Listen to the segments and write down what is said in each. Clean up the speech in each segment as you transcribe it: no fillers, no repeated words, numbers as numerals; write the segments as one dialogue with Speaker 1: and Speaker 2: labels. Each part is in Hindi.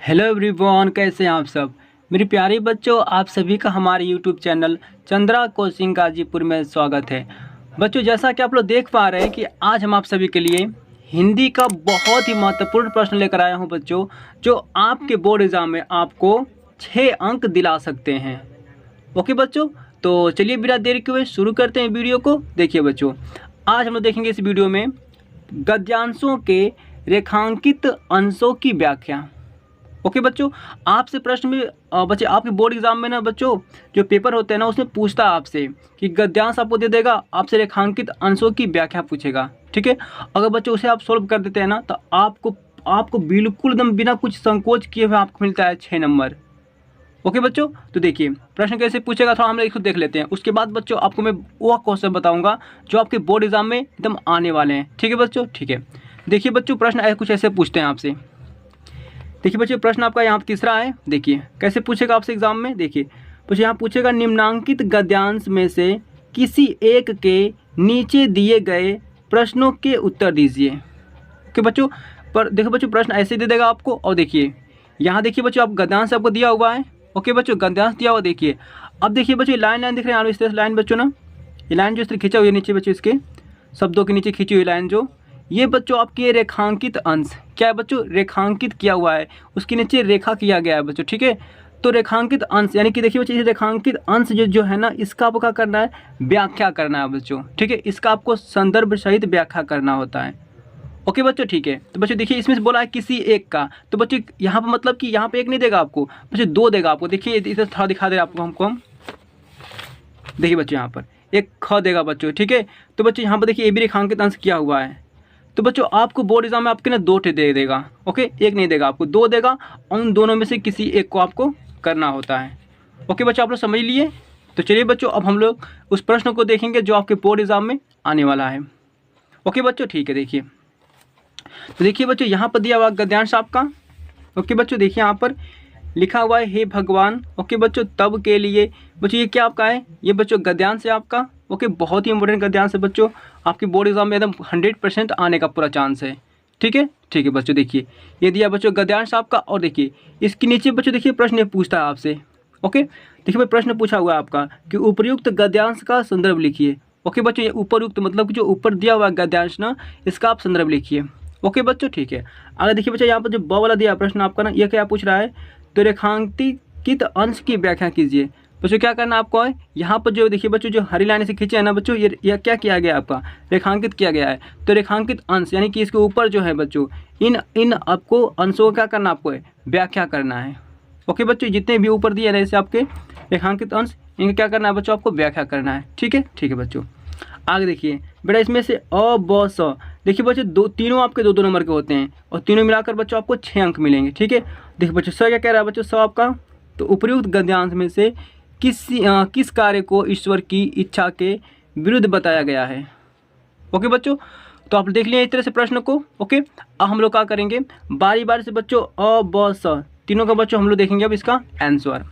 Speaker 1: हेलो एवरीवन, कैसे हैं आप सब। मेरे प्यारे बच्चों, आप सभी का हमारे YouTube channel Chandra coaching Ghazipur में स्वागत है। बच्चों, जैसा कि आप लोग देख पा रहे हैं कि आज हम आप सभी के लिए हिंदी का बहुत ही महत्वपूर्ण प्रश्न लेकर आया हूं बच्चों, जो आपके बोर्ड एग्जाम में आपको 6 अंक दिला सकते हैं। ओके बच्चों, तो चलिए बिना देरी के हुए शुरू करते हैं वीडियो को। देखिए बच्चों, आज हम लोग देखेंगे इस वीडियो में गद्यांशों के रेखांकित अंशों की व्याख्या। ओके बच्चों, आपसे प्रश्न में बच्चे आपके बोर्ड एग्जाम में ना बच्चों जो पेपर होते हैं ना उसमें पूछता है आपसे कि गद्यांश आपको दे देगा, आपसे रेखांकित अंशों की व्याख्या पूछेगा। ठीक है, अगर बच्चों उसे आप सोल्व कर देते हैं ना तो आपको बिल्कुल एकदम बिना कुछ संकोच किए हुए आपको मिलता है 6 नंबर। ओके बच्चों, तो देखिए प्रश्न कैसे पूछेगा थोड़ा हम लोग इसको देख लेते हैं। उसके बाद बच्चों आपको मैं वो क्वेश्चन बताऊंगा जो आपके बोर्ड एग्जाम में एकदम आने वाले हैं। ठीक है बच्चों, ठीक है। देखिए बच्चों, प्रश्न कुछ ऐसे पूछते हैं आपसे। देखिए बच्चों, प्रश्न आपका यहाँ तीसरा है। देखिए कैसे पूछेगा आपसे एग्जाम में। देखिए बच्चों, यहाँ पूछेगा निम्नांकित गद्यांश में से किसी एक के नीचे दिए गए प्रश्नों के उत्तर दीजिए। ओके बच्चों, पर देखो बच्चों प्रश्न ऐसे दे देगा आपको। और देखिए यहाँ देखिए बच्चों, आप गद्यांश आपको दिया हुआ है। ओके बच्चों, गद्यांश दिया हुआ देखिए। अब देखिए बच्चों लाइन दिख रहे हैं इस तरह से लाइन बच्चों ना, ये लाइन जो इस तरह खींचा हुआ है नीचे बच्चों, इसके शब्दों के नीचे खींची हुई लाइन जो ये बच्चों आपके रेखांकित अंश क्या है बच्चों, रेखांकित किया हुआ है, उसके नीचे रेखा किया गया है बच्चों। ठीक है, तो रेखांकित अंश यानी कि देखिए बच्चों, रेखांकित अंश जो है ना इसका आपको क्या करना है, व्याख्या करना है बच्चों। ठीक है, इसका आपको संदर्भ सहित व्याख्या करना होता है। ओके बच्चों, ठीक है। तो बच्चों देखिए इसमें से बोला है किसी एक का, तो बच्चों यहाँ पर मतलब कि यहाँ पे एक नहीं देगा आपको बच्चों, 2 देगा आपको। देखिए इधर थोड़ा दिखा दे आपको हमको हम देखिए बच्चों यहाँ पर एक ख देगा बच्चों। ठीक है, तो बच्चों यहाँ पर देखिए ये भी रेखांकित अंश किया हुआ है। तो बच्चों आपको बोर्ड एग्जाम में आपके ना 2 दे देगा। ओके, एक नहीं देगा आपको, 2 देगा। उन दोनों में से किसी एक को आपको करना होता है। ओके बच्चों, आप लोग समझ लिए। तो चलिए बच्चों, अब हम लोग उस प्रश्न को देखेंगे जो आपके बोर्ड एग्जाम में आने वाला है। ओके बच्चों, ठीक है। देखिए तो देखिए बच्चों यहाँ पर दिया हुआ गद्यांश आपका। ओके बच्चों, देखिए यहाँ पर लिखा हुआ है हे भगवान। ओके बच्चों, तब के लिए बच्चों ये क्या आपका है, ये बच्चों गद्यांश है आपका। ओके, बहुत ही इंपॉर्टेंट गद्यांश है बच्चों, आपकी बोर्ड एग्जाम में एकदम 100% आने का पूरा चांस है। ठीक है, ठीक है बच्चों। देखिए ये दिया बच्चों गद्यांश आपका। और देखिए इसके नीचे बच्चों देखिए प्रश्न ये पूछता है आपसे। ओके, देखिए भाई प्रश्न पूछा हुआ है आपका कि उपर्युक्त गद्यांश का संदर्भ लिखिए। ओके बच्चों, ये उपर्युक्त मतलब कि जो ऊपर दिया हुआ गद्यांश ना इसका आप संदर्भ लिखिए। ओके बच्चों, ठीक है। अगर देखिए बच्चों यहाँ पर जो ब वाला दिया प्रश्न आपका ना, ये क्या पूछ रहा है, तो रेखांकित अंश की व्याख्या कीजिए। बच्चों क्या करना आपको है, यहाँ पर जो देखिए बच्चों जो हरी लाइन से खींचे है ना बच्चों, ये क्या किया गया आपका, रेखांकित किया गया है। तो रेखांकित अंश यानी कि इसके ऊपर जो है बच्चों इन आपको अंशों का क्या करना आपको है, व्याख्या करना है। ओके बच्चों, जितने भी ऊपर दिए जैसे आपके रेखांकित अंश, इनका क्या करना है बच्चों, आपको व्याख्या करना है। ठीक है, ठीक है बच्चों। आगे देखिए बेटा, इसमें से अ ब स देखिए बच्चों तीनों आपके 2-2 नंबर के होते हैं और तीनों मिलाकर बच्चों आपको 6 अंक मिलेंगे। ठीक है, देखिए बच्चों स क्या कह रहा है बच्चों, स आपका तो उपर्युक्त गद्यांश में से किस कार्य को ईश्वर की इच्छा के विरुद्ध बताया गया है। ओके बच्चों, तो आप देख लिया इस तरह से प्रश्न को। ओके, अब हम लोग क्या करेंगे, बारी बारी से बच्चों अ ब स तीनों का बच्चों हम लोग देखेंगे अब इसका आंसर।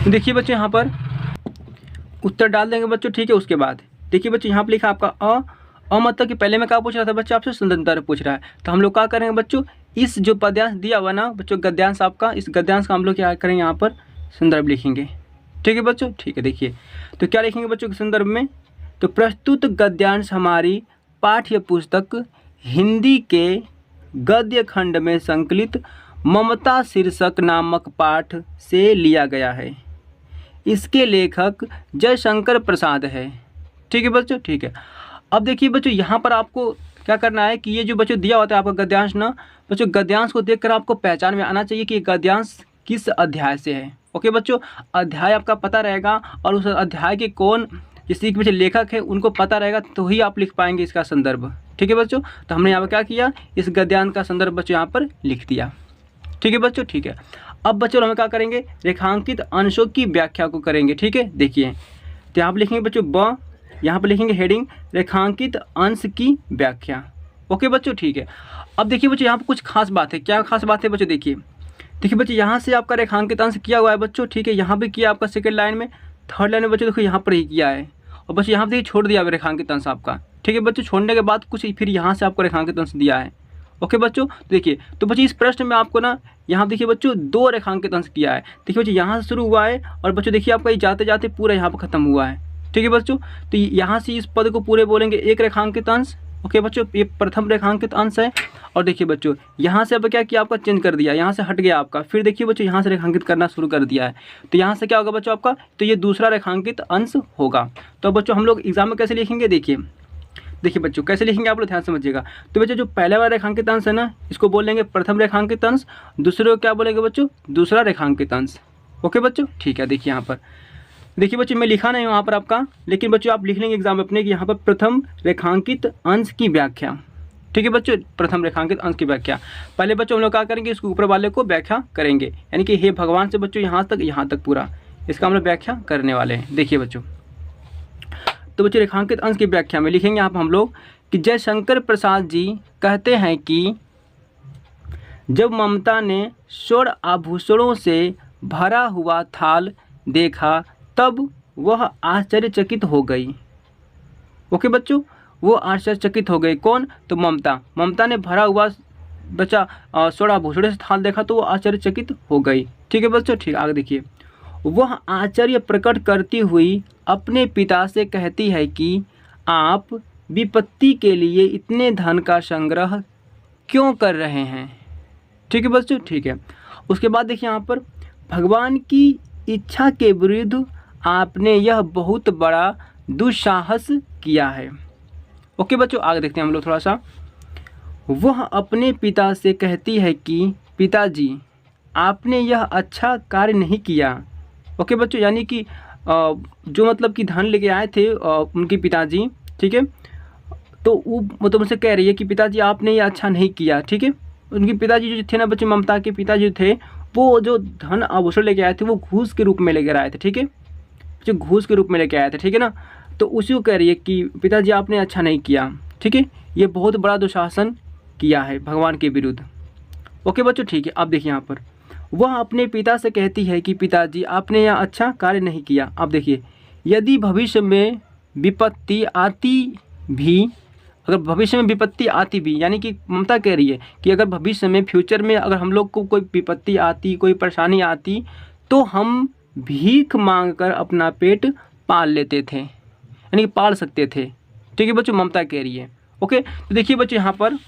Speaker 1: तो देखिए बच्चों यहाँ पर उत्तर डाल देंगे बच्चों। ठीक है, उसके बाद देखिए बच्चों यहाँ पर लिखा आपका अ मतलब कि पहले में क्या पूछ रहा था बच्चों, आपसे संदर्भ पूछ रहा है। तो हम लोग क्या करेंगे बच्चों, इस जो पद्यांश दिया हुआ ना बच्चों गद्यांश आपका, इस गद्यांश का हम लोग क्या करेंगे, यहाँ पर संदर्भ लिखेंगे। ठीक है बच्चों, ठीक है। देखिए तो क्या लिखेंगे बच्चों के संदर्भ में, तो प्रस्तुत गद्यांश हमारी पाठ्य पुस्तक हिंदी के गद्य खंड में संकलित ममता शीर्षक नामक पाठ से लिया गया है। इसके लेखक जयशंकर प्रसाद है। ठीक है बच्चों, ठीक है। अब देखिए बच्चों यहाँ पर आपको क्या करना है कि ये जो बच्चों दिया होता है आपका गद्यांश ना बच्चों, गद्यांश को देखकर आपको पहचान में आना चाहिए कि गद्यांश किस अध्याय से है। ओके बच्चों, अध्याय आपका पता रहेगा और उस अध्याय के कौन किसी के पीछे लेखक है उनको पता रहेगा तो ही आप लिख पाएंगे इसका संदर्भ। ठीक है बच्चों, तो हमने यहाँ पर क्या किया, इस गद्यांश का संदर्भ बच्चों यहाँ पर लिख दिया। ठीक है बच्चों, ठीक है। अब बच्चों हम क्या करेंगे, रेखांकित अंशों की व्याख्या को करेंगे। ठीक है, देखिए तो यहाँ पर लिखेंगे बच्चों ब, यहाँ पर लिखेंगे हेडिंग रेखांकित अंश की व्याख्या। ओके बच्चों, ठीक है। अब देखिए बच्चों यहाँ पर कुछ खास बात है। क्या खास बात है बच्चों, देखिए बच्चों यहाँ से आपका रेखांकित अंश किया हुआ है बच्चों। ठीक है, यहाँ पे किया आपका सेकंड लाइन में, थर्ड लाइन में बच्चों देखो यहाँ पर ही किया है। और बच्चों यहाँ पे छोड़ दिया रेखांकित अंश आपका। ठीक है बच्चों, छोड़ने के बाद कुछ फिर यहाँ से आपको रेखांकित अंश दिया है। ओके बच्चों, तो देखिए, तो बच्चों इस प्रश्न में आपको ना यहाँ देखिए बच्चों 2 रेखांकित अंश किया है। देखिए बच्चों यहाँ से शुरू हुआ है और बच्चों देखिए आपका ये जाते जाते पूरा यहाँ पर खत्म हुआ है। ठीक है बच्चों, तो यहाँ से इस पद को पूरे बोलेंगे 1 रेखांकित अंश। ओके बच्चों, ये प्रथम रेखांकित अंश है। और देखिए बच्चों यहाँ से अब क्या किया, आपका चेंज कर दिया, यहाँ से हट गया आपका, फिर देखिए बच्चों यहाँ से रेखांकित करना शुरू कर दिया है। तो यहाँ से क्या होगा बच्चों आपका, तो ये दूसरा रेखांकित अंश होगा। तो बच्चों हम लोग एग्जाम में कैसे लिखेंगे, देखिए बच्चों कैसे लिखेंगे आप लोग ध्यान समझिएगा। तो बच्चों जो पहले वाला रेखांकित अंश है ना, इसको बोलेंगे प्रथम रेखांकित अंश, दूसरे को क्या बोलेंगे बच्चों, दूसरा रेखांकित अंश। ओके बच्चों, ठीक है। देखिए यहाँ पर, देखिए बच्चों मैं लिखा नहीं वहाँ पर आपका, लेकिन बच्चों आप लिख लेंगे एग्जाम में अपने कि यहाँ पर प्रथम रेखांकित अंश की व्याख्या। ठीक है बच्चों, प्रथम रेखांकित अंश की व्याख्या। पहले बच्चों हम लोग क्या करेंगे, इसको ऊपर वाले को व्याख्या करेंगे, यानी कि हे भगवान से बच्चों यहाँ तक पूरा इसका हम लोग व्याख्या करने वाले हैं। देखिए बच्चों, तो बच्चों रेखांकित अंश की व्याख्या में लिखेंगे आप हम लोग कि जयशंकर प्रसाद जी कहते हैं कि जब ममता ने स्वर्ण आभूषणों से भरा हुआ थाल देखा तब वह आश्चर्यचकित हो गई। ओके बच्चों, वो आश्चर्यचकित हो गई, कौन, तो ममता ने भरा हुआ बच्चा स्वर्ण आभूषणों से थाल देखा तो वो आश्चर्यचकित हो गई। ठीक है बच्चों, ठीक, आगे देखिए, वह आश्चर्य प्रकट करती हुई अपने पिता से कहती है कि आप विपत्ति के लिए इतने धन का संग्रह क्यों कर रहे हैं। ठीक है बच्चों, ठीक है। उसके बाद देखिए यहाँ पर, भगवान की इच्छा के विरुद्ध आपने यह बहुत बड़ा दुस्साहस किया है। ओके बच्चों, आगे देखते हैं हम लोग थोड़ा सा। वह अपने पिता से कहती है कि पिताजी आपने यह अच्छा कार्य नहीं किया। ओके बच्चों, यानी कि जो मतलब कि धन लेके आए थे उनके पिताजी, ठीक है, तो वो मतलब उनसे कह रही है कि पिताजी आपने ये अच्छा नहीं किया। ठीक है, उनके पिताजी जो थे ना बच्चे, ममता के पिताजी थे, वो जो धन आभूषण लेके आए थे वो घूस के रूप में लेकर आए थे। ठीक है, जो घूस के रूप में लेके आए थे, ठीक है ना, तो उसी को कह रही है कि पिताजी आपने अच्छा नहीं किया। ठीक है, ये बहुत बड़ा दुशासन किया है भगवान के विरुद्ध। ओके बच्चों, ठीक है। अब देखिए यहाँ पर, वह अपने पिता से कहती है कि पिताजी आपने यह अच्छा कार्य नहीं किया। अब देखिए, यदि भविष्य में विपत्ति आती भी, अगर भविष्य में विपत्ति आती भी, यानी कि ममता कह रही है कि अगर भविष्य में फ्यूचर में अगर हम लोग को कोई विपत्ति आती, कोई परेशानी आती, तो हम भीख मांगकर अपना पेट पाल लेते थे, यानी कि पाल सकते थे। ठीक है बच्चों, ममता कह रही है। ओके, तो देखिए बच्चों यहाँ पर,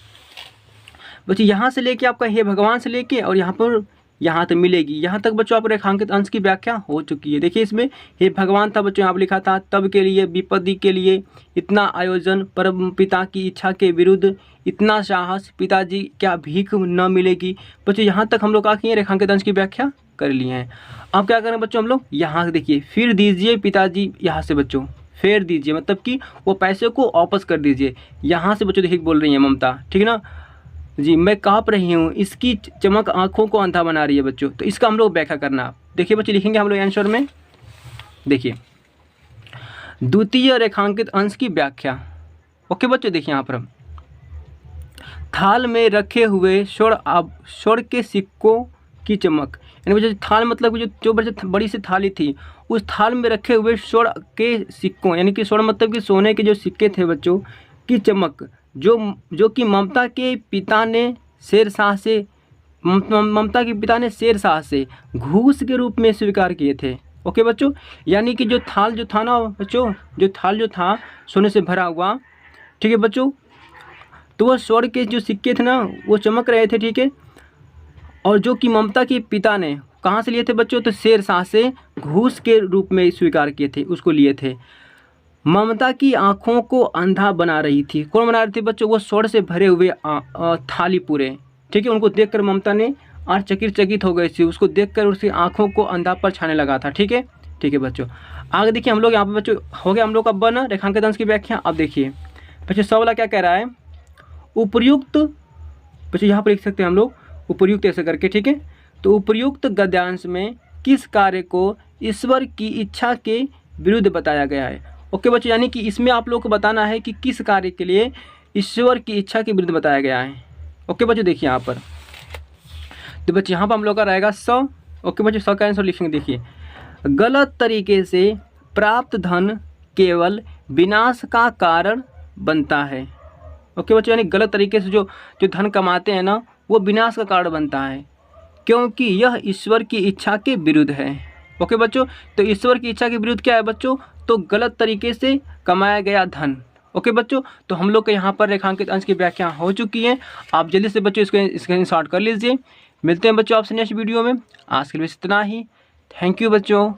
Speaker 1: बच्चों यहाँ से लेके आपका हे भगवान से लेके और यहाँ पर यहाँ तक मिलेगी, यहाँ तक बच्चों आप रेखांकित अंश की व्याख्या हो चुकी है। देखिए इसमें हे भगवान था बच्चों, यहाँ पर लिखा था तब के लिए, विपत्ति के लिए इतना आयोजन, परम पिता की इच्छा के विरुद्ध इतना साहस, पिताजी क्या भीख न मिलेगी। बच्चों यहाँ तक हम लोग क्या किए, रेखांकित अंश की व्याख्या कर लिए हैं। अब क्या करें बच्चों हम लोग, यहाँ से देखिए, फिर दीजिए पिताजी, यहाँ से बच्चों फेर दीजिए, मतलब कि वो पैसे को वापस कर दीजिए। यहाँ से बच्चों देखिए बोल रही है ममता, ठीक है ना जी, मैं काँप रही हूँ, इसकी चमक आँखों को अंधा बना रही है बच्चों। तो इसका हम लोग व्याख्या करना, देखिए बच्चों लिखेंगे हम लोग आंसर में। देखिए द्वितीय रेखांकित अंश की व्याख्या। ओके बच्चों, देखिए यहाँ पर थाल में रखे हुए स्वर्ण के सिक्कों की चमक, यानी बच्चों थाल मतलब जो बच्चे बड़ी सी थाली थी, उस थाल में रखे हुए स्वर्ण के सिक्कों, यानी कि स्वर्ण मतलब कि सोने के जो सिक्के थे बच्चों की चमक, जो कि ममता के पिता ने शेरशाह से घूस के रूप में स्वीकार किए थे। ओके बच्चों, यानी कि जो थाल था ना बच्चों, जो था सोने से भरा हुआ, ठीक है बच्चों, तो वह स्वर्ण के जो सिक्के थे ना वो चमक रहे थे। ठीक है, और जो कि ममता के पिता ने कहाँ से लिए थे बच्चों, तो शेरशाह से घूस के रूप में स्वीकार किए थे, उसको लिए थे। ममता की आंखों को अंधा बना रही थी, कौन बना रही थी बच्चों, वो स्वर्ण से भरे हुए थाली पूरे। ठीक है, उनको देखकर ममता ने आश्चर्यचकित हो गई थी, उसको देखकर उसकी आंखों को अंधा पर छाने लगा था। ठीक है बच्चों, आगे देखिए हम लोग यहाँ पे बच्चों हो गया हम लोग का बन रेखांकित अंश की व्याख्या। अब देखिए बच्चों सवाल क्या कह रहा है, उपर्युक्त, बच्चों यहाँ पर लिख सकते हैं हम लोग उपर्युक्त ऐसे करके। ठीक है, तो उपर्युक्त गद्यांश में किस कार्य को ईश्वर की इच्छा के विरुद्ध बताया गया है। ओके बच्चों, यानी कि इसमें आप लोग को बताना है कि किस कार्य के लिए ईश्वर की इच्छा के विरुद्ध बताया गया है। ओके बच्चों, देखिए यहाँ पर, तो बच्चों यहाँ पर हम लोग का रहेगा 100। ओके बच्चों, 100 का आंसर लिखेंगे। देखिए गलत तरीके से प्राप्त धन केवल विनाश का कारण बनता है। ओके बच्चों, यानी गलत तरीके से जो जो धन कमाते हैं ना, वो विनाश का कारण बनता है, क्योंकि यह ईश्वर की इच्छा के विरुद्ध है। ओके बच्चों, तो ईश्वर की इच्छा के विरुद्ध क्या है बच्चों? तो गलत तरीके से कमाया गया धन। ओके बच्चों, तो हम लोग के यहाँ पर रेखांकित अंश की व्याख्या हो चुकी है। आप जल्दी से बच्चों इसको स्क्रीनशॉट कर लीजिए। मिलते हैं बच्चों आपसे नेक्स्ट वीडियो में। आज के लिए बस इतना ही। थैंक यू बच्चों।